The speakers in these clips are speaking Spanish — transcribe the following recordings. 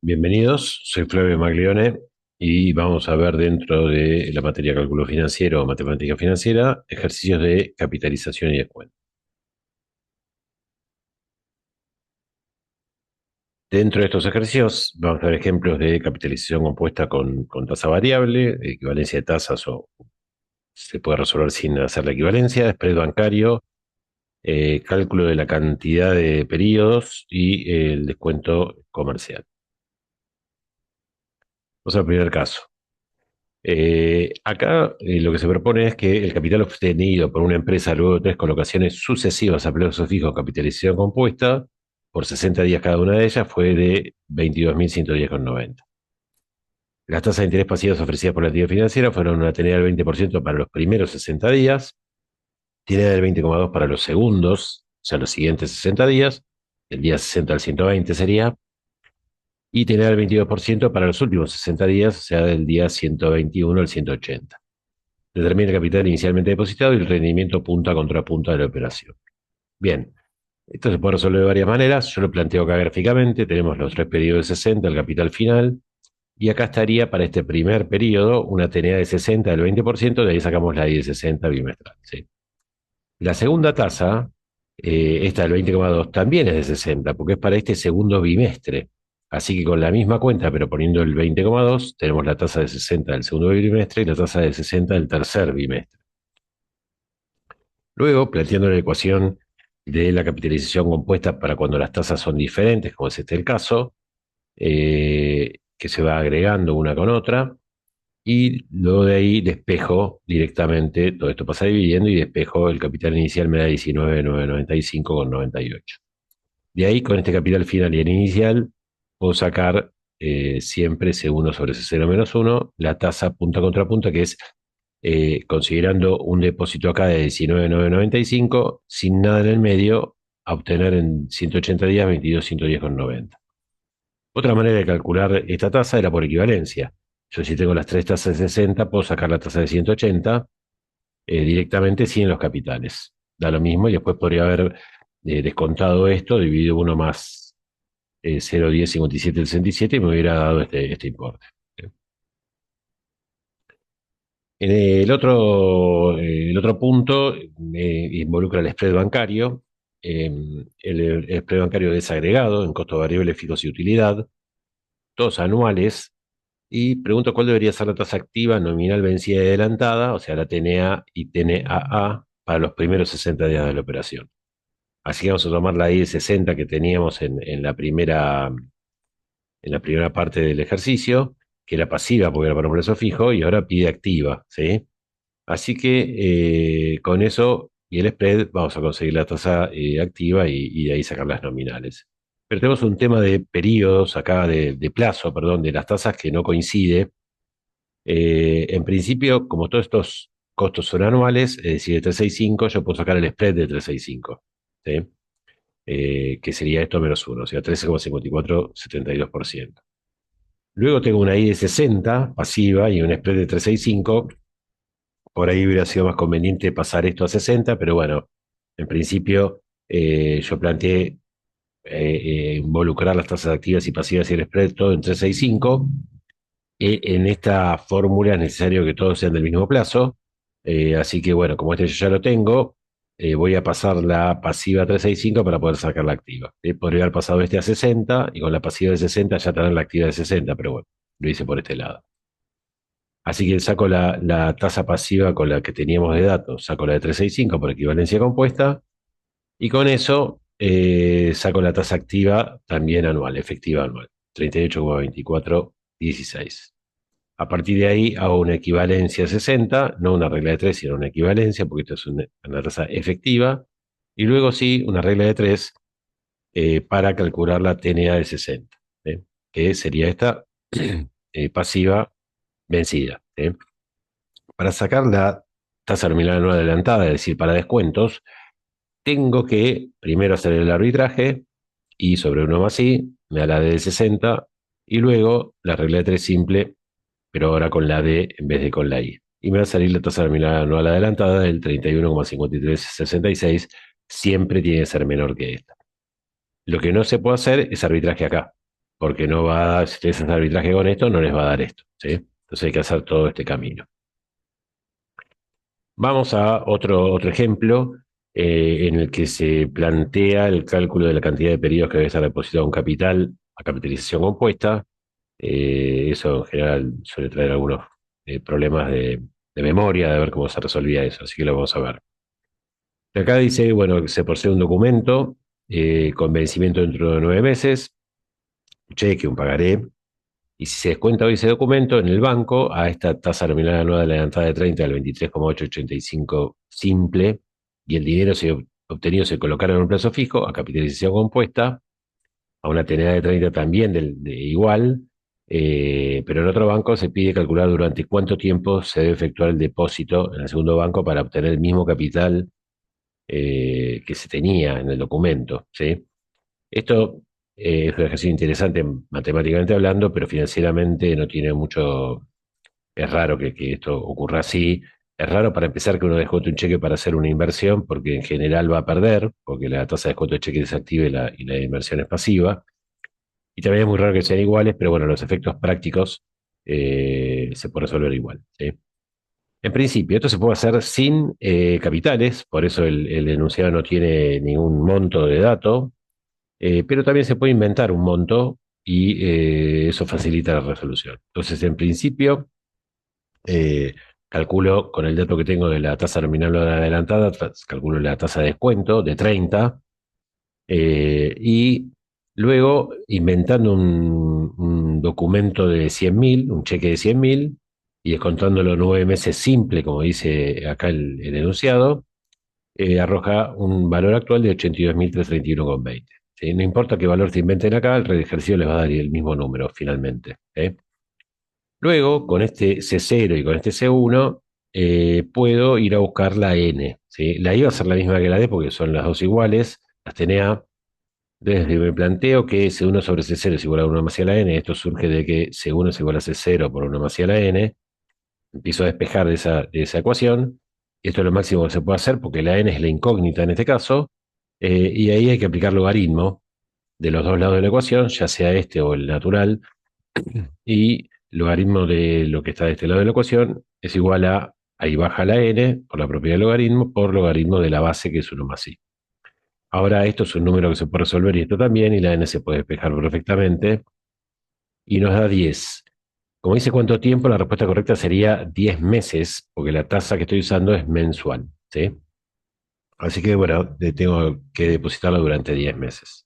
Bienvenidos, soy Flavio Maglione y vamos a ver dentro de la materia cálculo financiero o matemática financiera ejercicios de capitalización y descuento. Dentro de estos ejercicios vamos a ver ejemplos de capitalización compuesta con tasa variable, equivalencia de tasas o se puede resolver sin hacer la equivalencia, spread bancario, cálculo de la cantidad de periodos y el descuento comercial. Vamos al primer caso. Acá lo que se propone es que el capital obtenido por una empresa luego de tres colocaciones sucesivas a plazo fijo capitalización compuesta por 60 días cada una de ellas fue de 22.110,90. Las tasas de interés pasivas ofrecidas por la entidad financiera fueron una TNA del 20% para los primeros 60 días, TNA del 20,2% para los segundos, o sea, los siguientes 60 días, del día 60 al 120 sería, y TNA del 22% para los últimos 60 días, o sea, del día 121 al 180. Determina el capital inicialmente depositado y el rendimiento punta contra punta de la operación. Bien, esto se puede resolver de varias maneras. Yo lo planteo acá gráficamente. Tenemos los tres periodos de 60, el capital final. Y acá estaría para este primer periodo una TNA de 60 del 20%, de ahí sacamos la I de 60 bimestral. ¿Sí? La segunda tasa, esta del 20,2, también es de 60, porque es para este segundo bimestre. Así que con la misma cuenta, pero poniendo el 20,2, tenemos la tasa de 60 del segundo bimestre y la tasa de 60 del tercer bimestre. Luego, planteando la ecuación de la capitalización compuesta para cuando las tasas son diferentes, como es este el caso, que se va agregando una con otra, y luego de ahí despejo directamente, todo esto pasa dividiendo y despejo el capital inicial me da 19.995,98. De ahí, con este capital final y el inicial, puedo sacar siempre C1 sobre C0 menos 1, la tasa punta contra punta, que es considerando un depósito acá de 19.995, sin nada en el medio, a obtener en 180 días 22.110,90. Otra manera de calcular esta tasa era por equivalencia. Yo si tengo las tres tasas de 60, puedo sacar la tasa de 180 directamente sin los capitales. Da lo mismo y después podría haber descontado esto, dividido uno más 0,1057 y me hubiera dado este importe. El otro punto involucra el spread bancario. El spread bancario desagregado en costo variable, fijos y utilidad, todos anuales. Y pregunto cuál debería ser la tasa activa nominal vencida y adelantada, o sea, la TNA y TNAA, para los primeros 60 días de la operación. Así que vamos a tomar la I de 60 que teníamos en la primera parte del ejercicio, que era pasiva porque era para un plazo fijo, y ahora pide activa, ¿sí? Así que con eso y el spread vamos a conseguir la tasa activa y de ahí sacar las nominales. Pero tenemos un tema de periodos acá, de plazo, perdón, de las tasas que no coincide. En principio, como todos estos costos son anuales, es decir, de 365, yo puedo sacar el spread de 365, ¿sí? Que sería esto menos uno, o sea, 13,5472%. Luego tengo una I de 60 pasiva y un spread de 365. Por ahí hubiera sido más conveniente pasar esto a 60, pero bueno, en principio yo planteé involucrar las tasas activas y pasivas y el spread todo en 365. En esta fórmula es necesario que todos sean del mismo plazo, así que bueno, como este yo ya lo tengo, voy a pasar la pasiva a 365 para poder sacar la activa. Podría haber pasado este a 60 y con la pasiva de 60 ya tener la activa de 60, pero bueno, lo hice por este lado. Así que saco la tasa pasiva con la que teníamos de datos, saco la de 365 por equivalencia compuesta, y con eso saco la tasa activa también anual, efectiva anual, 38,2416. A partir de ahí hago una equivalencia 60, no una regla de 3, sino una equivalencia, porque esto es una tasa efectiva, y luego sí una regla de 3 para calcular la TNA de 60, ¿sí? Que sería esta pasiva vencida, ¿sí? Para sacar la tasa nominal anual adelantada, es decir, para descuentos, tengo que primero hacer el arbitraje y sobre uno más i me da la D de 60 y luego la regla de 3 simple, pero ahora con la D en vez de con la I. Y me va a salir la tasa nominal anual adelantada del 31,5366, siempre tiene que ser menor que esta. Lo que no se puede hacer es arbitraje acá, porque no va, si ustedes hacen arbitraje con esto, no les va a dar esto, ¿sí? Entonces hay que hacer todo este camino. Vamos a otro ejemplo en el que se plantea el cálculo de la cantidad de periodos que debe estar depositado un capital a capitalización compuesta. Eso en general suele traer algunos problemas de memoria, de ver cómo se resolvía eso, así que lo vamos a ver. Acá dice, bueno, que se posee un documento con vencimiento dentro de 9 meses, un cheque, un pagaré, y si se descuenta hoy ese documento en el banco, a esta tasa nominal anual de la adelantada de 30 al 23,885 simple, y el dinero obtenido se colocará en un plazo fijo, a capitalización compuesta, a una teneda de 30 también de igual, pero en otro banco se pide calcular durante cuánto tiempo se debe efectuar el depósito en el segundo banco para obtener el mismo capital que se tenía en el documento, ¿sí? Esto es un ejercicio interesante matemáticamente hablando, pero financieramente no tiene mucho. Es raro que esto ocurra así. Es raro para empezar que uno descuente un cheque para hacer una inversión, porque en general va a perder, porque la tasa de descuento de cheque es activa y la inversión es pasiva. Y también es muy raro que sean iguales, pero bueno, los efectos prácticos se pueden resolver igual, ¿sí? En principio, esto se puede hacer sin capitales, por eso el enunciado no tiene ningún monto de dato, pero también se puede inventar un monto y eso facilita la resolución. Entonces, en principio, eh, calculo con el dato que tengo de la tasa nominal adelantada, calculo la tasa de descuento de 30 y luego inventando un documento de 100.000, un cheque de 100.000 y descontándolo 9 meses simple, como dice acá el enunciado, arroja un valor actual de 82.331,20. ¿Sí? No importa qué valor se inventen acá, el ejercicio les va a dar el mismo número finalmente. Luego, con este C0 y con este C1, puedo ir a buscar la N. ¿Sí? La I va a ser la misma que la D porque son las dos iguales. Las tenía desde me planteo que C1 sobre C0 es igual a 1 más C a la N. Esto surge de que C1 es igual a C0 por 1 más C a la N. Empiezo a despejar de esa ecuación. Esto es lo máximo que se puede hacer porque la N es la incógnita en este caso. Y ahí hay que aplicar logaritmo de los dos lados de la ecuación, ya sea este o el natural. Y logaritmo de lo que está de este lado de la ecuación es igual a, ahí baja la N por la propiedad del logaritmo, por logaritmo de la base que es 1 más I. Ahora esto es un número que se puede resolver y esto también, y la N se puede despejar perfectamente y nos da 10. Como dice cuánto tiempo, la respuesta correcta sería 10 meses, porque la tasa que estoy usando es mensual, ¿sí? Así que, bueno, tengo que depositarla durante 10 meses.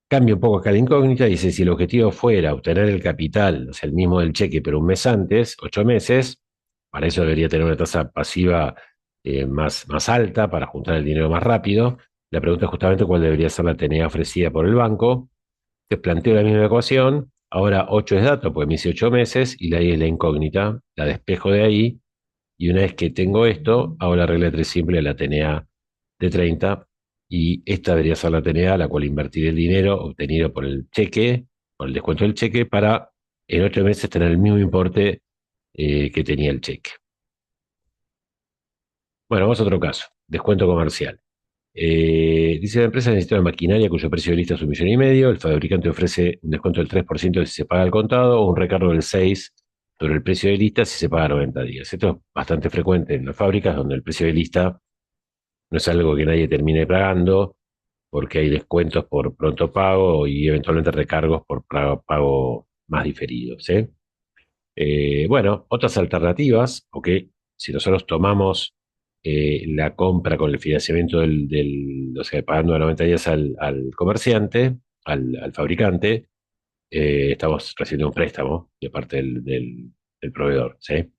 Cambio un poco acá la incógnita, dice, si el objetivo fuera obtener el capital, o sea, el mismo del cheque, pero un mes antes, 8 meses, para eso debería tener una tasa pasiva más alta, para juntar el dinero más rápido. La pregunta es justamente cuál debería ser la TNA ofrecida por el banco. Te planteo la misma ecuación, ahora 8 es dato, pues me hice 8 meses, y la I es la incógnita, la despejo de ahí, y una vez que tengo esto, hago la regla de 3 simple de la TNA de 30 y esta debería ser la TNA a la cual invertir el dinero obtenido por el cheque, por el descuento del cheque, para en 8 meses tener el mismo importe que tenía el cheque. Bueno, vamos a otro caso, descuento comercial. Dice la empresa necesita una maquinaria cuyo precio de lista es 1,5 millones. El fabricante ofrece un descuento del 3% si se paga al contado o un recargo del 6% sobre el precio de lista si se paga 90 días. Esto es bastante frecuente en las fábricas donde el precio de lista no es algo que nadie termine pagando porque hay descuentos por pronto pago y eventualmente recargos por pago más diferido, ¿sí? Bueno, otras alternativas, ok, si nosotros tomamos la compra con el financiamiento o sea, pagando a 90 días al comerciante, al fabricante, estamos recibiendo un préstamo de parte del proveedor, ¿sí?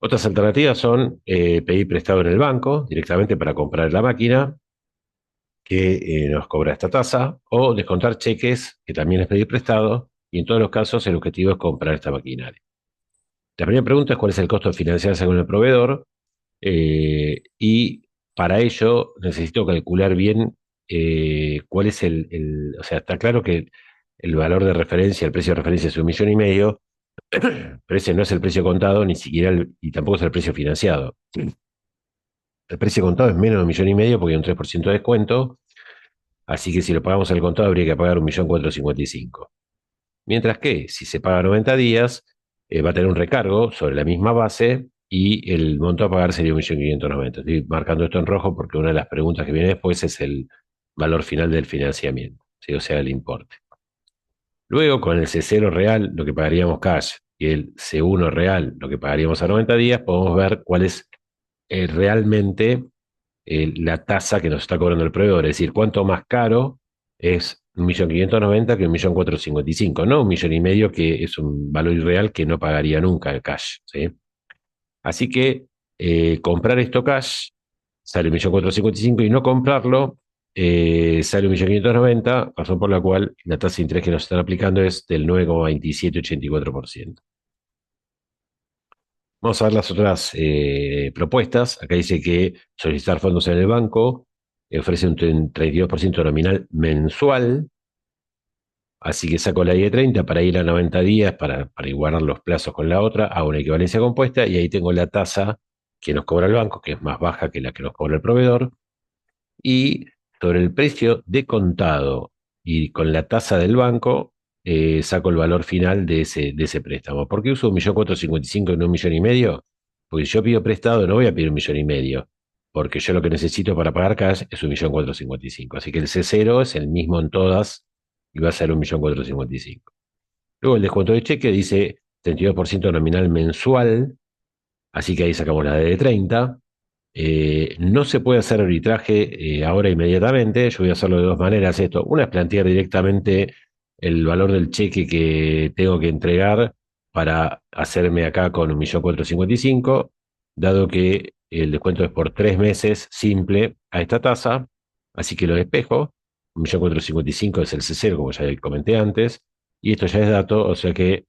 Otras alternativas son pedir prestado en el banco directamente para comprar la máquina que nos cobra esta tasa, o descontar cheques, que también es pedir prestado, y en todos los casos el objetivo es comprar esta maquinaria. La primera pregunta es cuál es el costo de financiarse con el proveedor, y para ello necesito calcular bien cuál es o sea, está claro que el valor de referencia, el precio de referencia es 1,5 millones, pero ese no es el precio contado, ni siquiera y tampoco es el precio financiado. El precio contado es menos de 1,5 millones porque hay un 3% de descuento. Así que si lo pagamos al contado habría que pagar 1.455.000. Mientras que si se paga 90 días, va a tener un recargo sobre la misma base y el monto a pagar sería 1.590.000. Estoy marcando esto en rojo porque una de las preguntas que viene después es el valor final del financiamiento, ¿sí? O sea, el importe. Luego, con el C0 real, lo que pagaríamos cash, y el C1 real, lo que pagaríamos a 90 días, podemos ver cuál es realmente la tasa que nos está cobrando el proveedor. Es decir, cuánto más caro es 1.590.000 que 1.455.000, no 1.500.000, que es un valor irreal que no pagaría nunca el cash, ¿sí? Así que comprar esto cash sale 1.455.000 y no comprarlo sale 1.590.000, razón por la cual la tasa de interés que nos están aplicando es del 9,2784%. Vamos a ver las otras propuestas. Acá dice que solicitar fondos en el banco ofrece un 32% nominal mensual, así que saco la I de 30 para ir a 90 días para igualar los plazos con la otra, hago una equivalencia compuesta y ahí tengo la tasa que nos cobra el banco, que es más baja que la que nos cobra el proveedor, y sobre el precio de contado y con la tasa del banco, saco el valor final de ese préstamo. ¿Por qué uso 1.455.000 y no 1.500.000? Porque si yo pido prestado no voy a pedir 1.500.000, porque yo lo que necesito para pagar cash es 1.455.000. Así que el C0 es el mismo en todas y va a ser 1.455.000. Luego el descuento de cheque dice 32% nominal mensual, así que ahí sacamos la D de 30. No se puede hacer arbitraje ahora inmediatamente. Yo voy a hacerlo de dos maneras esto. Una es plantear directamente el valor del cheque que tengo que entregar para hacerme acá con 1.455.000, dado que el descuento es por 3 meses simple a esta tasa. Así que lo despejo. 1.455.000 es el C0, como ya comenté antes. Y esto ya es dato, o sea que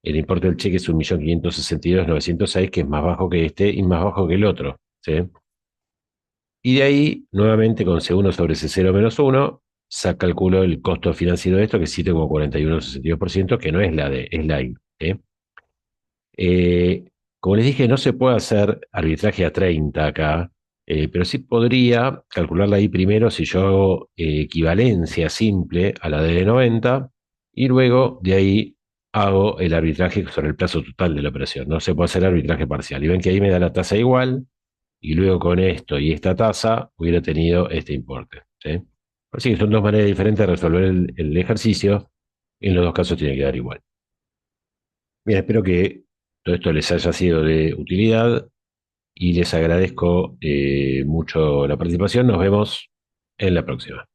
el importe del cheque es 1.562.906, que es más bajo que este y más bajo que el otro. ¿Sí? Y de ahí, nuevamente con C1 sobre C0 menos 1, calculo el costo financiero de esto, que es 7,4162%, que no es la de, es la I. ¿Eh? Eh, Como les dije, no se puede hacer arbitraje a 30 acá, pero sí podría calcular la I primero si yo hago equivalencia simple a la D de 90 y luego de ahí hago el arbitraje sobre el plazo total de la operación. No se puede hacer arbitraje parcial. Y ven que ahí me da la tasa igual y luego con esto y esta tasa hubiera tenido este importe. ¿Sí? Así que son dos maneras diferentes de resolver el ejercicio. En los dos casos tiene que dar igual. Bien, espero que todo esto les haya sido de utilidad y les agradezco mucho la participación. Nos vemos en la próxima.